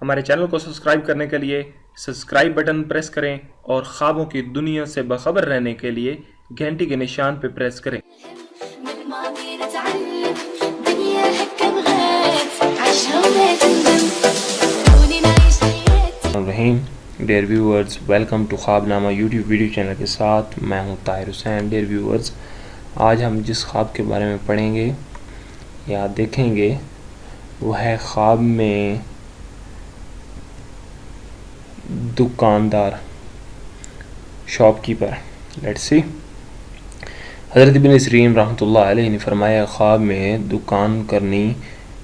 ہمارے چینل کو سبسکرائب کرنے کے لیے سبسکرائب بٹن پریس کریں اور خوابوں کی دنیا سے باخبر رہنے کے لیے گھنٹی کے نشان پہ پریس کریں۔ ڈیئر ویورز، ویلکم ٹو خواب نامہ یوٹیوب ویڈیو چینل کے ساتھ میں ہوں طاہر حسین۔ ڈیئر ویورز، آج ہم جس خواب کے بارے میں پڑھیں گے یا دیکھیں گے وہ ہے خواب میں دکاندار، شاپ کیپر۔ Let's see. حضرت ابن سیرین رحمۃ اللہ علیہ نے فرمایا، خواب میں دکان کرنی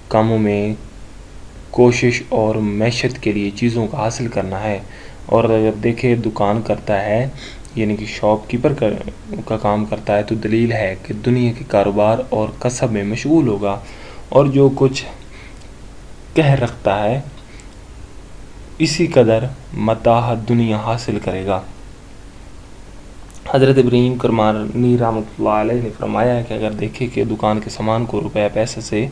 کاموں میں کوشش اور معیشت کے لیے چیزوں کا حاصل کرنا ہے، اور اگر دیکھے دکان کرتا ہے یعنی کہ شاپ کیپر کا کام کرتا ہے تو دلیل ہے کہ دنیا کے کاروبار اور کسب میں مشغول ہوگا اور جو کچھ کہہ رکھتا ہے اسی قدر متاع دنیا حاصل کرے گا۔ حضرت ابراہیم کرمانی رحمۃ اللہ علیہ نے فرمایا کہ اگر دیکھے کہ دکان کے سامان کو روپے پیسے سے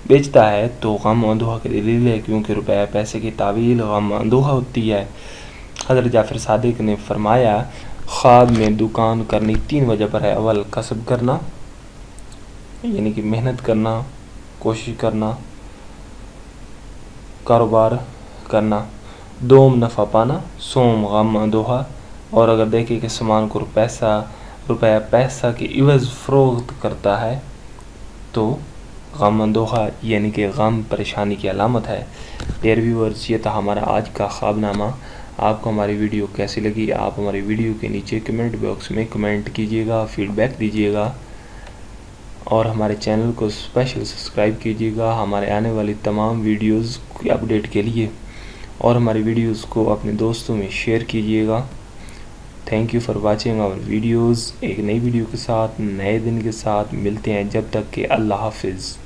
بیچتا ہے تو غم اندوہا کی دلیل ہے، کیونکہ روپے پیسے کی تعویل غم اندوہا ہوتی ہے۔ حضرت جعفر صادق نے فرمایا، خواب میں دکان کرنی 3 وجہ پر ہے۔ اول، کسب کرنا یعنی کہ محنت کرنا، کوشش کرنا، کاروبار کرنا۔ دوم، نفع پانا، سوم غم اندوہا، اور اگر دیکھے کہ سامان کو روپیہ پیسہ کے عوض فروخت کرتا ہے تو غم اندوہا یعنی کہ غم پریشانی کی علامت ہے۔ ڈیئر ویورز، یہ تھا ہمارا آج کا خواب نامہ۔ آپ کو ہماری ویڈیو کیسی لگی؟ آپ ہماری ویڈیو کے نیچے کمنٹ باکس میں کمنٹ کیجیے گا، فیڈ بیک دیجیے گا، اور ہمارے چینل کو اسپیشل سبسکرائب کیجیے گا ہمارے آنے والی تمام ویڈیوز کی اپڈیٹ کے لیے، اور ہماری ویڈیوز کو اپنے دوستوں میں شیئر کیجیے گا۔ Thank you for watching our videos. ایک نئی ویڈیو کے ساتھ، نئے دن کے ساتھ ملتے ہیں، جب تک کہ اللہ حافظ۔